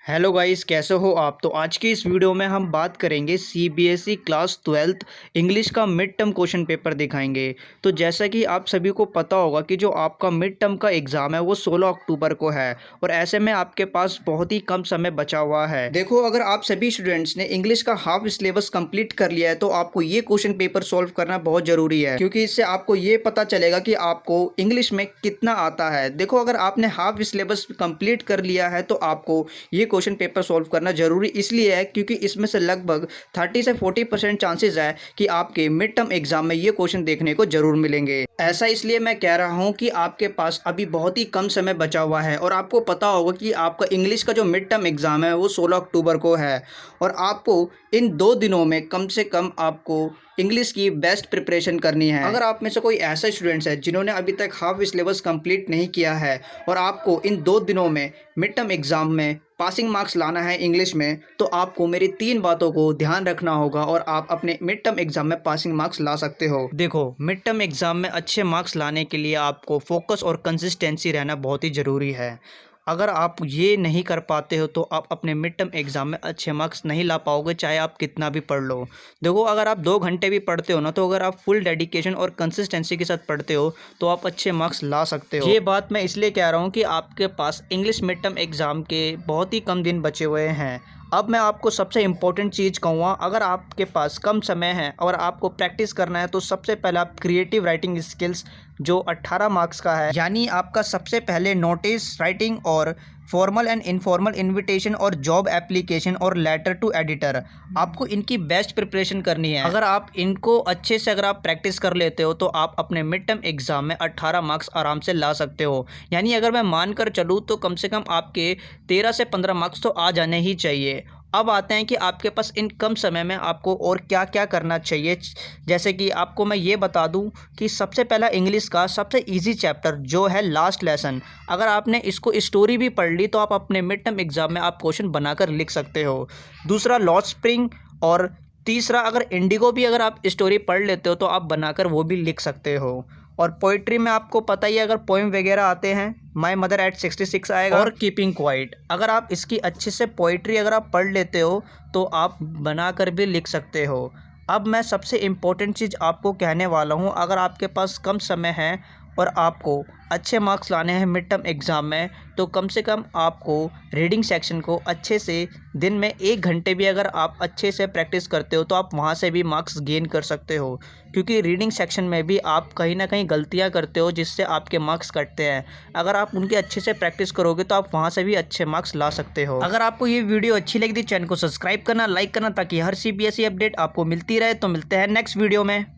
Hello guys, कैसे हो आप। तो आज की इस वीडियो में हम बात करेंगे सीबीएसई क्लास 12th इंग्लिश का मिड टर्म क्वेश्चन पेपर दिखाएंगे। तो जैसा कि आप सभी को पता होगा कि जो आपका मिड टर्म का एग्ज़ाम है वो 16 अक्टूबर को है और ऐसे में आपके पास बहुत ही कम समय बचा हुआ है। देखो, अगर आप सभी स्टूडेंट्स ने इंग्लिश का हाफ सिलेबस कंप्लीट कर लिया है तो आपको ये क्वेश्चन पेपर सॉल्व करना बहुत ज़रूरी है, क्योंकि इससे आपको ये पता चलेगा कि आपको इंग्लिश में कितना आता है। देखो, अगर आपने हाफ सिलेबस कंप्लीट कर लिया है तो आपको ये क्वेश्चन पेपर सॉल्व करना जरूरी इसलिए है क्योंकि इसमें से लगभग 30 से 40% चांसेस है कि आपके मिड टर्म एग्जाम में ये क्वेश्चन देखने को जरूर मिलेंगे। ऐसा इसलिए मैं कह रहा हूं कि आपके पास अभी बहुत ही कम समय बचा हुआ है और आपको पता होगा कि आपका इंग्लिश का जो मिड टर्म एग्जाम है वो 16 अक्टूबर को है और आपको इन 2 दिनों में कम से कम आपको इंग्लिश की बेस्ट प्रिपरेशन करनी है। अगर आप में से कोई ऐसा स्टूडेंट्स है जिन्होंने अभी तक हाफ सिलेबस कंप्लीट नहीं किया है और आपको इन 2 दिनों में मिड टर्म एग्जाम में पासिंग मार्क्स लाना है इंग्लिश में, तो आपको मेरी 3 बातों को ध्यान रखना होगा और आप अपने मिड टर्म एग्जाम में पासिंग मार्क्स ला सकते हो। देखो, मिड टर्म एग्जाम में अच्छे मार्क्स लाने के लिए आपको फोकस और कंसिस्टेंसी रहना बहुत ही ज़रूरी है। अगर आप ये नहीं कर पाते हो तो आप अपने मिड टर्म एग्ज़ाम में अच्छे मार्क्स नहीं ला पाओगे, चाहे आप कितना भी पढ़ लो। देखो, अगर आप 2 घंटे भी पढ़ते हो ना, तो अगर आप फुल डेडिकेशन और कंसिस्टेंसी के साथ पढ़ते हो तो आप अच्छे मार्क्स ला सकते हो। ये बात मैं इसलिए कह रहा हूँ कि आपके पास इंग्लिश मिड टर्म एग्ज़ाम के बहुत ही कम दिन बचे हुए हैं। अब मैं आपको सबसे इम्पोर्टेंट चीज़ कहूँगा, अगर आपके पास कम समय है और आपको प्रैक्टिस करना है तो सबसे पहले आप क्रिएटिव राइटिंग स्किल्स जो 18 मार्क्स का है, यानी आपका सबसे पहले नोटिस राइटिंग और फॉर्मल एंड इनफॉर्मल इनविटेशन और जॉब एप्लीकेशन और लेटर टू एडिटर, आपको इनकी बेस्ट प्रिपरेशन करनी है। अगर आप इनको अच्छे से अगर आप प्रैक्टिस कर लेते हो तो आप अपने मिड टर्म एग्ज़ाम में 18 मार्क्स आराम से ला सकते हो। यानी अगर मैं मान कर चलूँ तो कम से कम आपके 13 से 15 मार्क्स तो आ जाने ही चाहिए। अब आते हैं कि आपके पास इन कम समय में आपको और क्या क्या करना चाहिए। जैसे कि आपको मैं ये बता दूं कि सबसे पहला इंग्लिश का सबसे इजी चैप्टर जो है लास्ट लेसन, अगर आपने इसको स्टोरी भी पढ़ ली तो आप अपने मिड टर्म एग्ज़ाम में आप क्वेश्चन बनाकर लिख सकते हो। दूसरा लॉस्ट स्प्रिंग और तीसरा अगर इंडिगो भी अगर आप स्टोरी पढ़ लेते हो तो आप बनाकर वो भी लिख सकते हो। और पोइट्री में आपको पता ही है, अगर पोएम वगैरह आते हैं, माई मदर एट 66 आएगा और कीपिंग क्वाइट, अगर आप इसकी अच्छे से पोइट्री अगर आप पढ़ लेते हो तो आप बनाकर भी लिख सकते हो। अब मैं सबसे इम्पोर्टेंट चीज़ आपको कहने वाला हूँ, अगर आपके पास कम समय है और आपको अच्छे मार्क्स लाने हैं मिड टर्म एग्ज़ाम में, तो कम से कम आपको रीडिंग सेक्शन को अच्छे से दिन में 1 घंटे भी अगर आप अच्छे से प्रैक्टिस करते हो तो आप वहाँ से भी मार्क्स गेन कर सकते हो, क्योंकि रीडिंग सेक्शन में भी आप कहीं ना कहीं गलतियाँ करते हो जिससे आपके मार्क्स कटते हैं। अगर आप उनकी अच्छे से प्रैक्टिस करोगे तो आप वहाँ से भी अच्छे मार्क्स ला सकते हो। अगर आपको ये वीडियो अच्छी लगी तो चैनल को सब्सक्राइब करना, लाइक करना, ताकि हर सीबीएसई अपडेट आपको मिलती रहे। तो मिलते हैं नेक्स्ट वीडियो में।